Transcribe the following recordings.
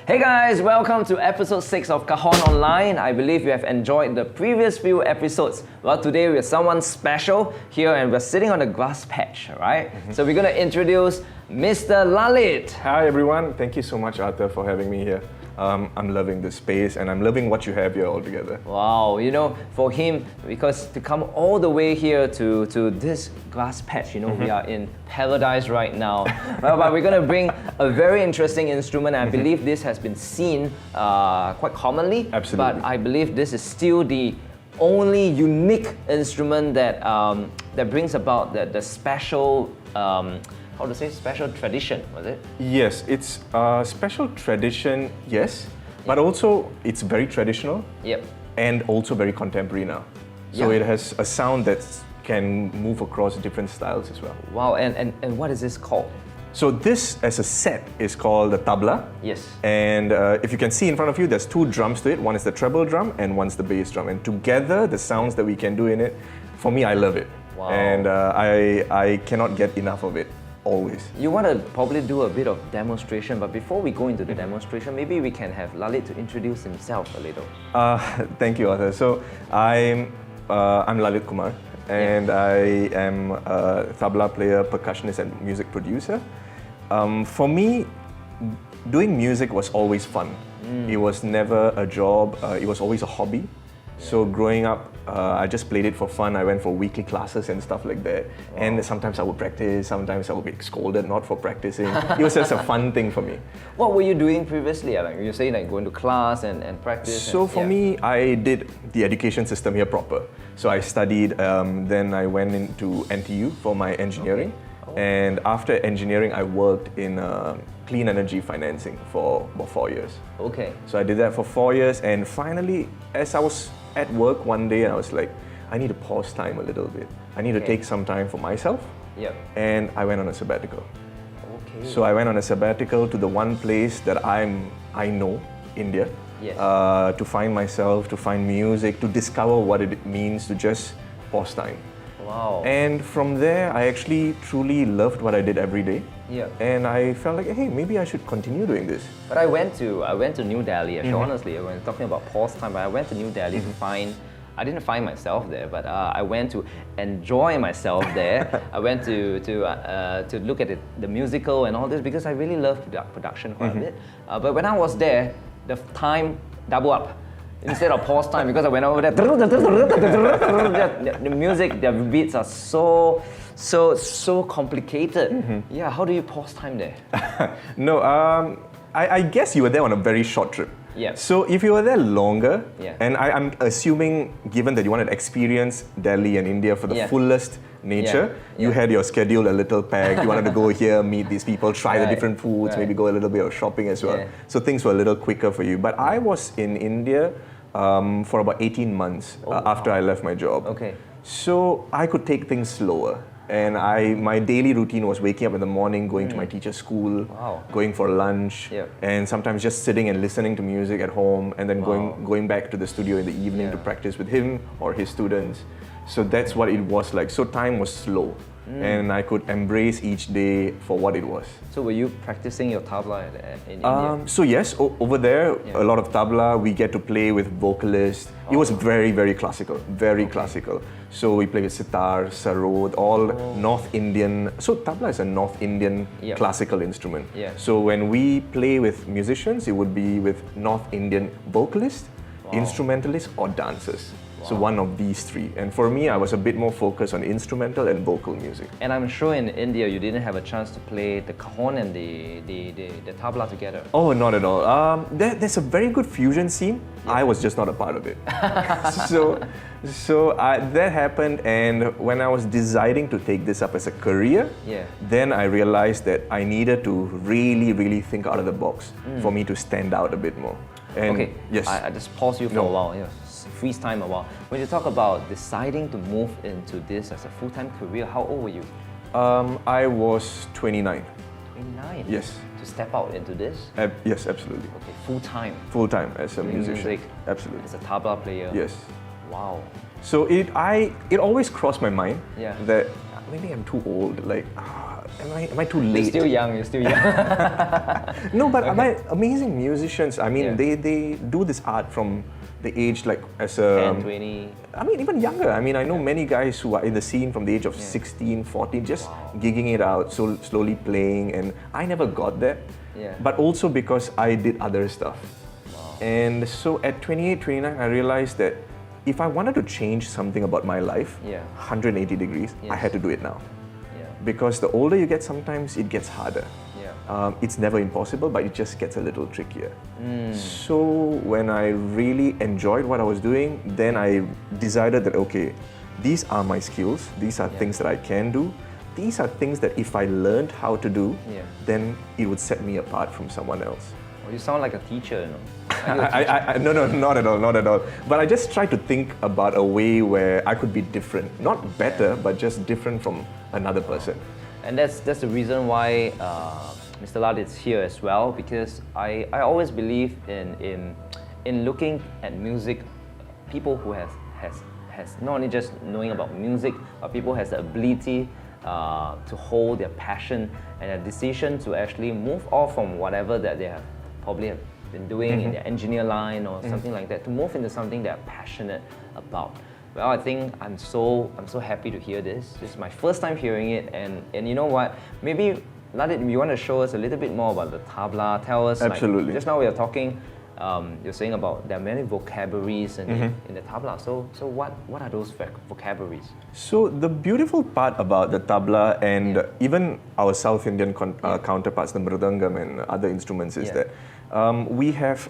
Hey guys, welcome to episode 6 of Cajon Online. I believe you have enjoyed the previous few episodes. Well, today we have someone special here and we're sitting on a grass patch, right? So we're going to introduce Mr. Lalit. Hi everyone, thank you so much Arthur for having me here. I'm loving this space and I'm loving what you have here altogether. Wow, you know, for him, because to come all the way here to this grass patch, you know, we are in paradise right now. Well, but we're going to bring a very interesting instrument. I believe this has been seen quite commonly. Absolutely. But I believe this is still the only unique instrument that that brings about the special how to say, special tradition, was it? Yes, it's a special tradition, yes, but also it's very traditional and also very contemporary now. So it has a sound that can move across different styles as well. Wow, and what is this called? So this as a set is called the tabla. Yes. And if you can see in front of you, there's two drums to it. One is the treble drum and one's the bass drum. And together, the sounds that we can do in it, for me, I love it. Wow. And I cannot get enough of it. Always. You want to probably do a bit of demonstration, but before we go into the demonstration, maybe we can have Lalit to introduce himself a little. Thank you, Arthur. So I'm Lalit Kumar, and I am a tabla player, percussionist, and music producer. For me, doing music was always fun. It was never a job. It was always a hobby. So growing up, I just played it for fun. I went for weekly classes and stuff like that. Wow. And sometimes I would practice, sometimes I would be scolded not for practicing. It was just a fun thing for me. What were you doing previously? Like you say, like going to class and practice? So for me, I did the education system here proper. So I studied, then I went into NTU for my engineering. Okay. And after engineering, I worked in clean energy financing for about 4 years. Okay. So I did that for 4 years, and finally, as I was at work one day, I was like, I need to pause time a little bit. I need to take some time for myself. Yep. And I went on a sabbatical. Okay. So I went on a sabbatical to the one place that I know, India. Yes. To find myself, to find music, to discover what it means to just pause time. Wow. And from there, I actually truly loved what I did every day. Yeah. And I felt like, hey, maybe I should continue doing this. But I went to New Delhi. Actually, honestly, when talking about pause time, I went to New Delhi to find. I didn't find myself there, but I went to enjoy myself there. I went to look at the musical and all this because I really love production quite a bit. But when I was there, the time double up. Instead of pause time, because I went over there, the music, the beats are so complicated. Yeah, how do you pause time there? No, I guess you were there on a very short trip. Yeah. So if you were there longer, and I'm assuming, given that you wanted to experience Delhi and India for the fullest nature, you had your schedule a little packed. You wanted to go here, meet these people, try the different foods, maybe go a little bit of shopping as well. So things were a little quicker for you. But I was in India for about 18 months after I left my job. Okay. So I could take things slower. And my daily routine was waking up in the morning, going to my teacher's school, going for lunch, and sometimes just sitting and listening to music at home, and then going back to the studio in the evening to practice with him or his students. So that's what it was like. So time was slow, and I could embrace each day for what it was. So were you practicing your tabla in India? So yes, over there, a lot of tabla. We get to play with vocalists. It was very, very classical, very classical. So we play with sitar, sarod, all North Indian. So tabla is a North Indian classical instrument. So when we play with musicians, it would be with North Indian vocalists, instrumentalists, or dancers. So one of these three. And for me, I was a bit more focused on instrumental and vocal music. And I'm sure in India you didn't have a chance to play the cajon and the tabla together. Oh, not at all. There's a very good fusion scene. I was just not a part of it. So that happened, and when I was deciding to take this up as a career, then I realized that I needed to really, really think out of the box for me to stand out a bit more. And okay, yes. I just pause you for a while. Freeze time a while. When you talk about deciding to move into this as a full-time career, how old were you? I was 29. 29? Yes. To step out into this? Yes, absolutely. Okay, full-time? Full-time as a musician. Music, absolutely. as a tabla player? Yes. Wow. So it always crossed my mind that maybe I'm too old. Like, am I too You're late? still young. You're still young. No, but my amazing musicians, I mean, Yeah. they do this art from the age like as a... 10, 20. I mean, even younger. I mean, I know many guys who are in the scene from the age of 16, 14, just gigging it out, so slowly playing, and I never got that. Yeah. But also because I did other stuff. And so at 28, 29, I realized that if I wanted to change something about my life, Yeah. 180 degrees, I Yes. had to do it now. Yeah. Because the older you get, sometimes it gets harder. Yeah. It's never impossible, but it just gets a little trickier. So when I really enjoyed what I was doing, then I decided that, okay, these are my skills, these are things that I can do, these are things that if I learned how to do, then it would set me apart from someone else. Well, you sound like a teacher, you know. No, not at all, not at all. But I just tried to think about a way where I could be different. Not better, but just different from another person. And that's the reason why Mr. Lalit is here as well, because I always believe in looking at music, people who has not only just knowing about music, but people has the ability to hold their passion and a decision to actually move off from whatever that they have probably have been doing in the engineer line or something like that, to move into something they're passionate about. Well, I think I'm so happy to hear this. This is my first time hearing it, and you know what? Maybe Lalit, you want to show us a little bit more about the tabla. Tell us. Absolutely. Like, just now we are talking. You're saying about there are many vocabularies in the tabla. So what are those vocabularies? So the beautiful part about the tabla and even our South Indian counterparts, the mridangam and other instruments, is that we have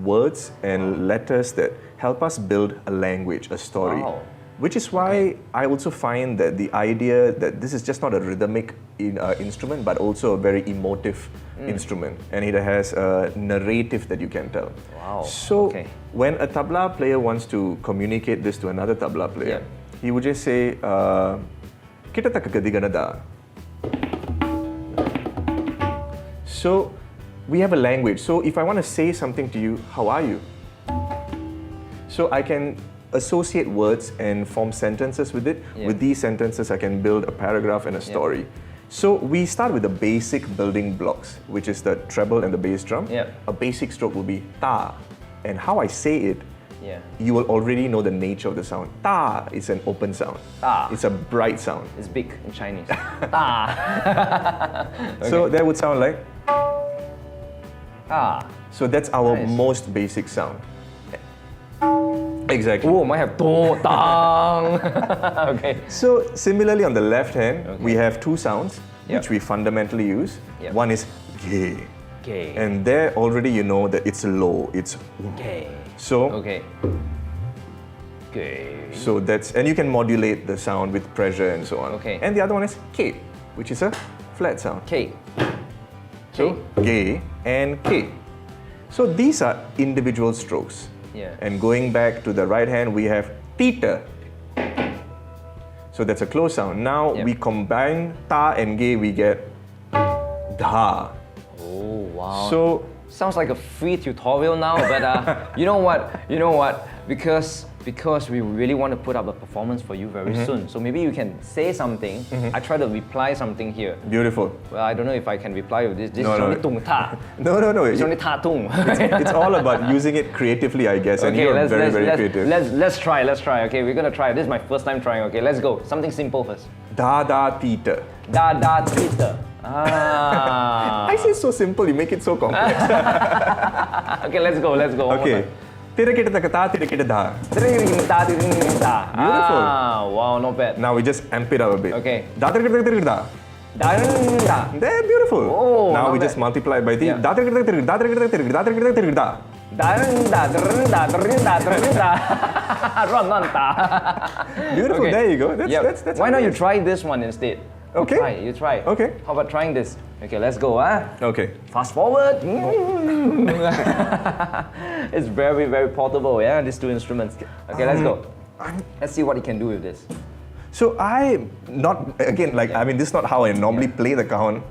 words and letters that help us build a language, a story. Wow. Which is why I also find that the idea that this is just not a rhythmic instrument, but also a very emotive instrument, and it has a narrative that you can tell. Wow. So when a tabla player wants to communicate this to another tabla player, he would just say, "Kita tak kegadiganada." So we have a language. So if I want to say something to you, how are you? So I can associate words and form sentences with it. With these sentences, I can build a paragraph and a story. So we start with the basic building blocks, which is the treble and the bass drum. A basic stroke will be ta, and how I say it, you will already know the nature of the sound. Ta is an open sound. Ta. It's a bright sound. It's big in Chinese. Ta. So that would sound like Ta. So that's our most basic sound. Exactly. Oh, might have do, tang. Okay. So similarly on the left hand, we have two sounds which we fundamentally use. One is ge. Okay. And there already you know that it's low, it's Okay. So Okay. Okay. So that's, and you can modulate the sound with pressure and so on. Okay. And the other one is K, which is a flat sound. K. So ge and K. So these are individual strokes. And going back to the right hand, we have theta. So that's a close sound. Now we combine ta and ge, we get dha. Oh wow. So sounds like a free tutorial now, but you know what? Because we really want to put up a performance for you very soon. So maybe you can say something. I try to reply something here. Beautiful. Well, I don't know if I can reply with this. This No, is no. only tung ta. No. It's only ta tung. It's all about using it creatively, I guess. And you're very creative. Let's try. Okay, we're gonna try. This is my first time trying. Okay, let's go. Something simple first. Da da theta. Da da theta. Ah. I say so simple, you make it so complex. Okay, let's go. Okay. Tira kita taka ta, tira kita da. Beautiful. Beautiful. Ah, wow, not bad. Now we just amp it up a bit. Okay. Da tira kita tira da. Da. There, beautiful. Oh, now not we bad. just multiply by the da tira kita tira da tira kita tira da tira kita tira da. Beautiful. Okay. There you go. That's Why not you amazing. try this one instead? Okay. You try. Okay. How about trying this? Okay, let's go. Okay. Fast forward. It's very, very portable. Yeah, these two instruments. Okay, let's go. Let's see what you can do with this. So I not again like I mean this is not how I normally play the cajon.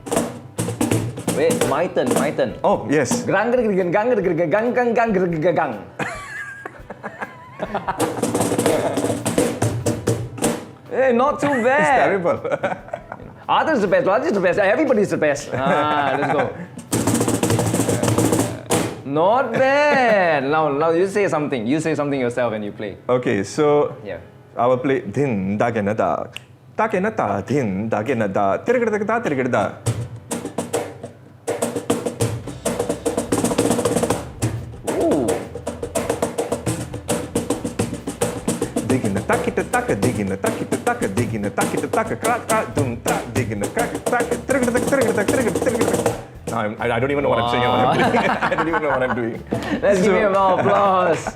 Wait, my turn. Oh yes. Gang. Hey, not too bad. It's terrible. Arthur's the best, Lalit is the best, everybody's the best. Let's go. Not bad. Now you say something. You say something yourself and you play. Okay, so Yeah. I will play din dagenada. Takenata din dagenada. Tirigada tirigada. Ooh. Digging the takita taka, digging the takita taka, digging the takita taka, crack crack dum ta, digging the crack crack, tirigada. No, I don't even know what I'm saying. I don't even know what I'm doing. Let's give him a round of applause.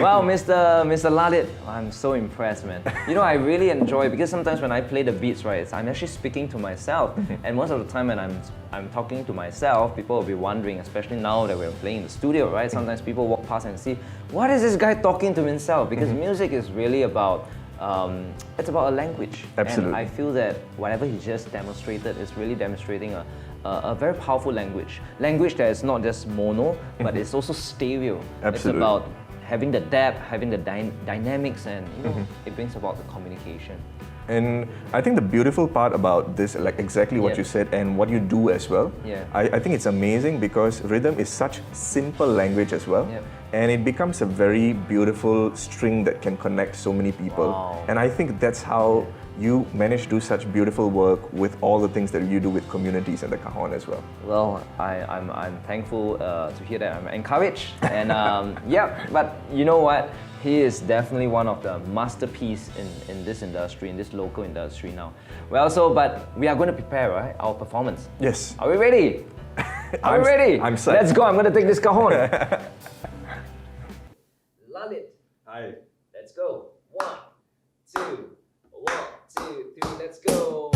Wow, Mr. Lalit, I'm so impressed, man. You know, I really enjoy it because sometimes when I play the beats, right, I'm actually speaking to myself. And most of the time when I'm talking to myself, people will be wondering, especially now that we're playing in the studio, right? Sometimes people walk past and see, what is this guy talking to himself? Because music is really about it's about a language. Absolutely. And I feel that whatever he just demonstrated is really demonstrating a very powerful language. Language that is not just mono, but it's also stereo. Absolutely. It's about having the depth, having the dynamics, and you know, it brings about the communication. And I think the beautiful part about this, like exactly what Yeah. you said and what you do as well, Yeah. I think it's amazing because rhythm is such simple language as well. Yeah. And it becomes a very beautiful string that can connect so many people. Wow. And I think that's how you manage to do such beautiful work with all the things that you do with communities and the Cajon as well. Well, I'm thankful to hear that. I'm encouraged, and yeah. But you know what? He is definitely one of the masterpiece in this industry, in this local industry now. Well, but we are going to prepare, right, our performance. Yes. Are we ready? Are we ready? I'm set. Let's go. I'm going to take this Cajon. Lalit. Hi. Let's go. 1, 2, 1, 2, 3. Let's go.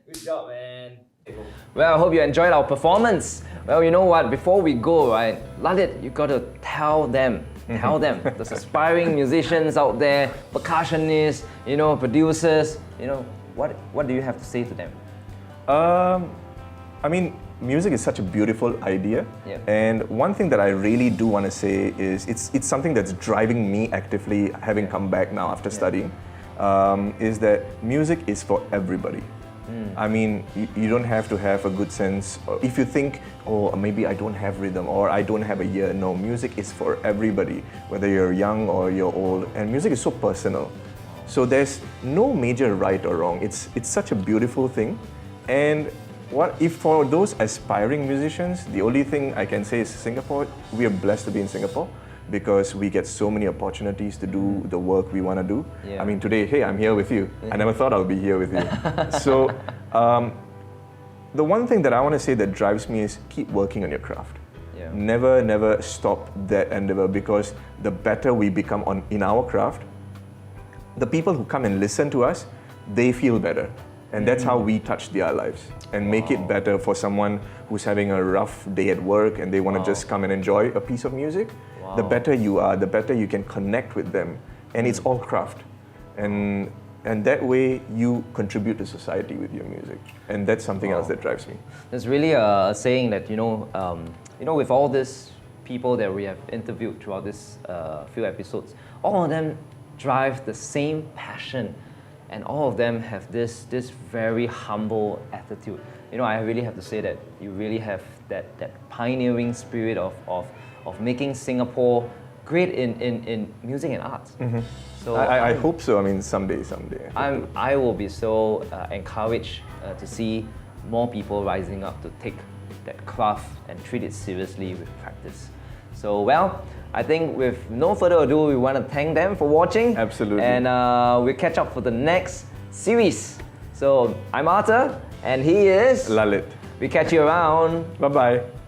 Good job, man. Well, I hope you enjoyed our performance. Well, you know what? Before we go, right, Lalit, you gotta tell them, those aspiring musicians out there, percussionists, you know, producers, you know, what do you have to say to them? I mean, music is such a beautiful idea. Yeah. And one thing that I really do want to say is it's something that's driving me actively, having come back now after studying, is that music is for everybody. I mean, you don't have to have a good sense. If you think, oh, maybe I don't have rhythm or I don't have a ear. No, music is for everybody, whether you're young or you're old. And music is so personal. So there's no major right or wrong. It's such a beautiful thing. And what if for those aspiring musicians, the only thing I can say is Singapore, we are blessed to be in Singapore. because we get so many opportunities to do the work we want to do. Yeah. I mean, today, hey, I'm here with you. I never thought I would be here with you. So, the one thing that I want to say that drives me is keep working on your craft. Yeah. Never stop that endeavor, because the better we become in our craft, the people who come and listen to us, they feel better. And that's how we touch their lives and make it better for someone who's having a rough day at work and they want to just come and enjoy a piece of music. The better you are, the better you can connect with them. And it's all craft. And that way you contribute to society with your music. And that's something else that drives me. There's really a saying that, with all these people that we have interviewed throughout this few episodes, all of them drive the same passion. And all of them have this very humble attitude. I really have to say that you really have that pioneering spirit of making Singapore great in music and arts. Mm-hmm. So I hope so. I mean, someday. I will be so encouraged to see more people rising up to take that craft and treat it seriously with practice. So, I think with no further ado, we want to thank them for watching. Absolutely. And we'll catch up for the next series. So, I'm Arthur, and he is Lalit. We catch you around. Bye-bye.